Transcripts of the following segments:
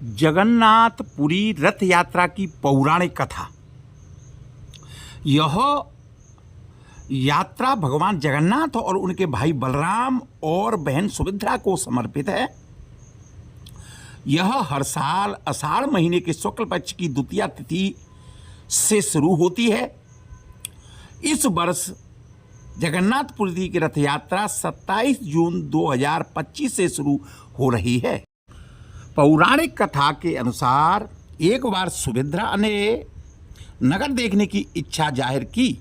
जगन्नाथपुरी रथ यात्रा की पौराणिक कथा। यह यात्रा भगवान जगन्नाथ और उनके भाई बलराम और बहन सुभद्रा को समर्पित है। यह हर साल आषाढ़ महीने के शुक्ल पक्ष की द्वितीया तिथि से शुरू होती है। इस वर्ष जगन्नाथपुरी की रथ यात्रा 27 जून 2025 से शुरू हो रही है। पौराणिक कथा के अनुसार एक बार सुभद्रा ने नगर देखने की इच्छा जाहिर की,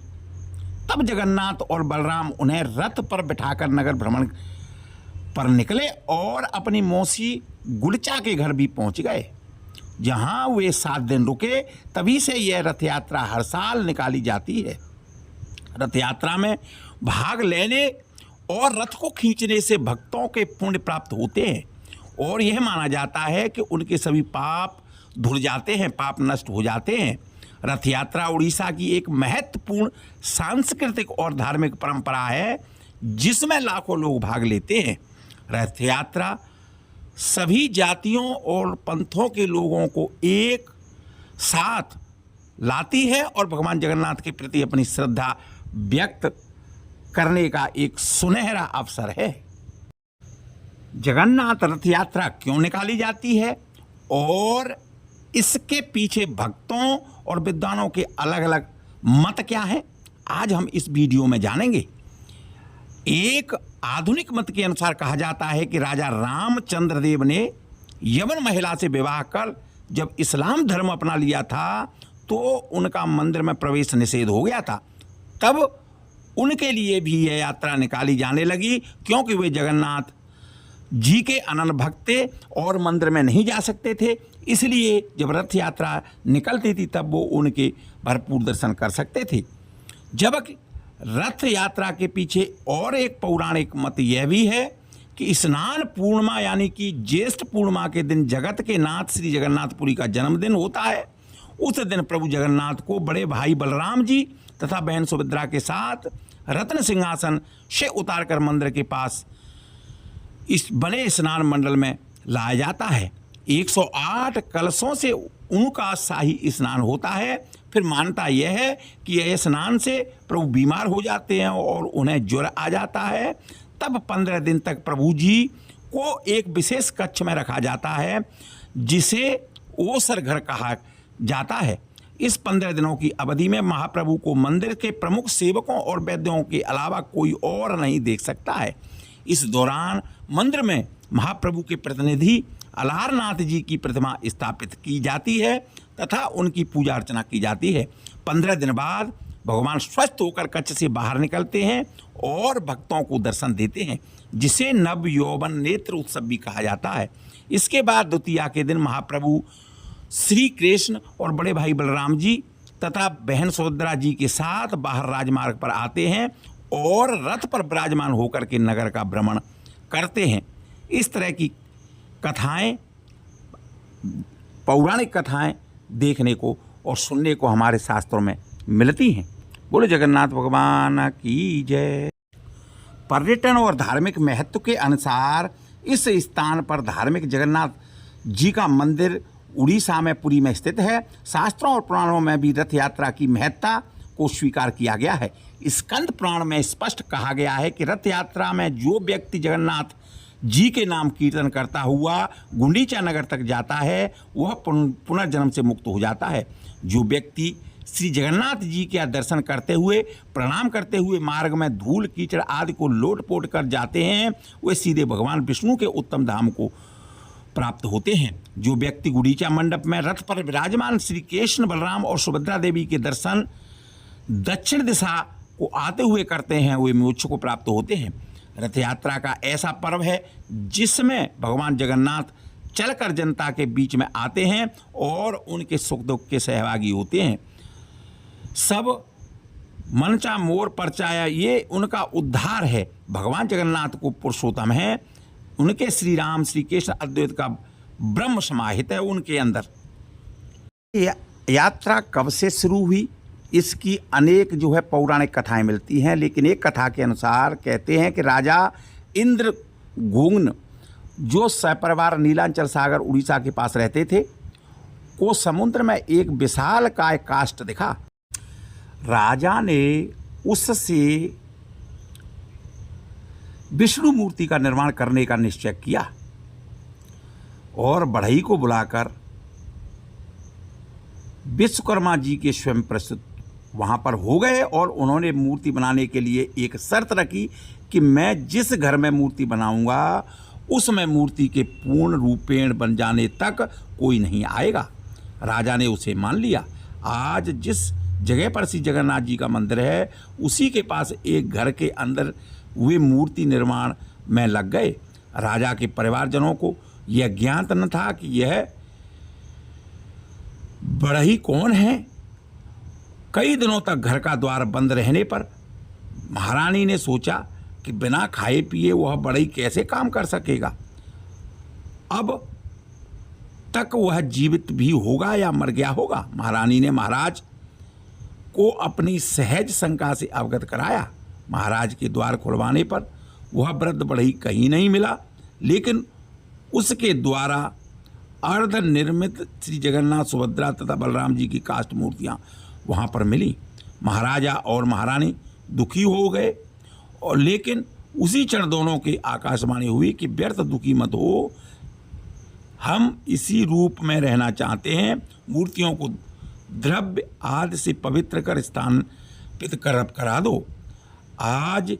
तब जगन्नाथ और बलराम उन्हें रथ पर बिठाकर नगर भ्रमण पर निकले और अपनी मौसी गुड़चा के घर भी पहुंच गए, जहां वे 7 दिन रुके। तभी से यह रथ यात्रा हर साल निकाली जाती है। रथ यात्रा में भाग लेने और रथ को खींचने से भक्तों के पुण्य प्राप्त होते हैं और यह माना जाता है कि उनके सभी पाप धुल जाते हैं, पाप नष्ट हो जाते हैं। रथ यात्रा उड़ीसा की एक महत्वपूर्ण सांस्कृतिक और धार्मिक परंपरा है, जिसमें लाखों लोग भाग लेते हैं। रथ यात्रा सभी जातियों और पंथों के लोगों को एक साथ लाती है और भगवान जगन्नाथ के प्रति अपनी श्रद्धा व्यक्त करने का एक सुनहरा अवसर है। जगन्नाथ रथ यात्रा क्यों निकाली जाती है और इसके पीछे भक्तों और विद्वानों के अलग अलग मत क्या हैं, आज हम इस वीडियो में जानेंगे। एक आधुनिक मत के अनुसार कहा जाता है कि राजा रामचंद्र देव ने यवन महिला से विवाह कर जब इस्लाम धर्म अपना लिया था तो उनका मंदिर में प्रवेश निषेध हो गया था। तब उनके लिए भी यह यात्रा निकाली जाने लगी, क्योंकि वे जगन्नाथ जी के अनन्य भक्त थे और मंदिर में नहीं जा सकते थे। इसलिए जब रथ यात्रा निकलती थी तब वो उनके भरपूर दर्शन कर सकते थे। जबकि रथ यात्रा के पीछे और एक पौराणिक मत यह भी है कि स्नान पूर्णिमा यानी कि ज्येष्ठ पूर्णिमा के दिन जगत के नाथ श्री जगन्नाथपुरी का जन्मदिन होता है। उस दिन प्रभु जगन्नाथ को बड़े भाई बलराम जी तथा बहन सुभद्रा के साथ रत्न सिंहासन से उतारकर मंदिर के पास इस बड़े स्नान मंडल में लाया जाता है। 108 कलशों से उनका शाही स्नान होता है। फिर मान्यता यह है कि यह स्नान से प्रभु बीमार हो जाते हैं और उन्हें ज्वर आ जाता है। तब 15 दिन तक प्रभु जी को एक विशेष कक्ष में रखा जाता है, जिसे ओसर घर कहा जाता है। इस 15 दिनों की अवधि में महाप्रभु को मंदिर के प्रमुख सेवकों और वैद्यों के अलावा कोई और नहीं देख सकता है। इस दौरान मंदिर में महाप्रभु के प्रतिनिधि अलारनाथ जी की प्रतिमा स्थापित की जाती है तथा उनकी पूजा अर्चना की जाती है। 15 दिन बाद भगवान स्वस्थ होकर कक्ष से बाहर निकलते हैं और भक्तों को दर्शन देते हैं, जिसे नव यौवन नेत्र उत्सव भी कहा जाता है। इसके बाद द्वितीया के दिन महाप्रभु श्री कृष्ण और बड़े भाई बलराम जी तथा बहन सुभद्रा जी के साथ बाहर राजमार्ग पर आते हैं और रथ पर विराजमान होकर के नगर का भ्रमण करते हैं। इस तरह की कथाएं, पौराणिक कथाएं देखने को और सुनने को हमारे शास्त्रों में मिलती हैं। बोलो जगन्नाथ भगवान की जय। पर्यटन और धार्मिक महत्व के अनुसार इस स्थान पर धार्मिक जगन्नाथ जी का मंदिर उड़ीसा में पुरी में स्थित है। शास्त्रों और पुराणों में भी रथ यात्रा की महत्ता को स्वीकार किया गया है। स्कंद पुराण में स्पष्ट कहा गया है कि रथ यात्रा में जो व्यक्ति जगन्नाथ जी के नाम कीर्तन करता हुआ गुंडीचा नगर तक जाता है वह पुनर्जन्म से मुक्त हो जाता है। जो व्यक्ति श्री जगन्नाथ जी के दर्शन करते हुए प्रणाम करते हुए मार्ग में धूल कीचड़ आदि को लोटपोट कर जाते हैं वे सीधे भगवान विष्णु के उत्तम धाम को प्राप्त होते हैं। जो व्यक्ति गुंडीचा मंडप में रथ पर विराजमान श्री कृष्ण बलराम और सुभद्रा देवी के दर्शन दक्षिण दिशा को आते हुए करते हैं वे मोक्ष को प्राप्त होते हैं। रथ यात्रा का ऐसा पर्व है जिसमें भगवान जगन्नाथ चलकर जनता के बीच में आते हैं और उनके सुख दुख के सहभागी होते हैं। सब मनचा मोर परचाया, ये उनका उद्धार है। भगवान जगन्नाथ को पुरुषोत्तम है, उनके श्री राम श्री कृष्ण अद्वैत का ब्रह्म समाहित है उनके अंदर। यात्रा कब से शुरू हुई, इसकी अनेक जो है पौराणिक कथाएं मिलती हैं, लेकिन एक कथा के अनुसार कहते हैं कि राजा इंद्रगुम्न जो सपरिवार नीलांचल सागर उड़ीसा के पास रहते थे, को समुद्र में एक विशालकाय काष्ठ दिखा। राजा ने उससे विष्णु मूर्ति का निर्माण करने का निश्चय किया और बढ़ई को बुलाकर विश्वकर्मा जी के स्वयं प्रस्तुत वहां पर हो गए और उन्होंने मूर्ति बनाने के लिए एक शर्त रखी कि मैं जिस घर में मूर्ति बनाऊंगा उसमें मूर्ति के पूर्ण रूपेण बन जाने तक कोई नहीं आएगा। राजा ने उसे मान लिया। आज जिस जगह पर श्री जगन्नाथ जी का मंदिर है, उसी के पास एक घर के अंदर वे मूर्ति निर्माण में लग गए। राजा के परिवारजनों को यह ज्ञात न था कि यह बढ़ई कौन है। कई दिनों तक घर का द्वार बंद रहने पर महारानी ने सोचा कि बिना खाए पिए वह बढ़ई कैसे काम कर सकेगा। अब तक वह जीवित भी होगा या मर गया होगा। महारानी ने महाराज को अपनी सहज शंका से अवगत कराया। महाराज के द्वार खुलवाने पर वह वृद्ध बढ़ई कहीं नहीं मिला, लेकिन उसके द्वारा अर्ध निर्मित श्री जगन्नाथ, सुभद्रा तथा बलराम जी की काष्ठ मूर्तियां वहां पर मिली। महाराजा और महारानी दुखी हो गए और लेकिन उसी क्षण दोनों की आकाशवाणी हुई कि व्यर्थ दुखी मत हो, हम इसी रूप में रहना चाहते हैं। मूर्तियों को द्रव्य आदि से पवित्र कर स्थापित करा दो। आज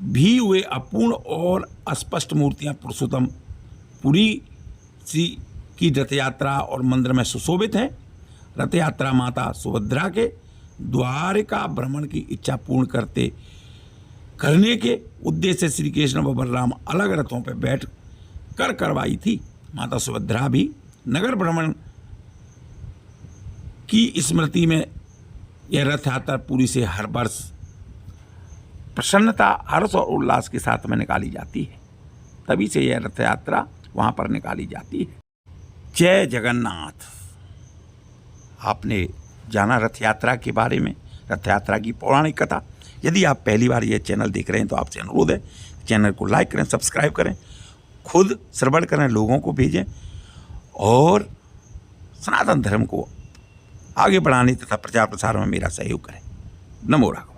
भी वे अपूर्ण और अस्पष्ट मूर्तियां पुरुषोत्तम पुरी श्री की रथ यात्रा और मंदिर में सुशोभित हैं। रथ यात्रा माता सुभद्रा के द्वारिका भ्रमण की इच्छा पूर्ण करने के उद्देश्य से श्री कृष्ण व बलराम अलग रथों पर बैठ कर करवाई थी। माता सुभद्रा भी नगर भ्रमण की स्मृति में यह रथ यात्रा पूरी से हर वर्ष प्रसन्नता, हर्ष और उल्लास के साथ में निकाली जाती है। तभी से यह रथ यात्रा वहां पर निकाली जाती है। जय जगन्नाथ। आपने जाना रथ यात्रा के बारे में, रथ यात्रा की पौराणिक कथा। यदि आप पहली बार यह चैनल देख रहे हैं तो आपसे अनुरोध है चैनल को लाइक करें, सब्सक्राइब करें, खुद श्रवण करें, लोगों को भेजें और सनातन धर्म को आगे बढ़ाने तथा प्रचार प्रसार में मेरा सहयोग करें। नमो राघव।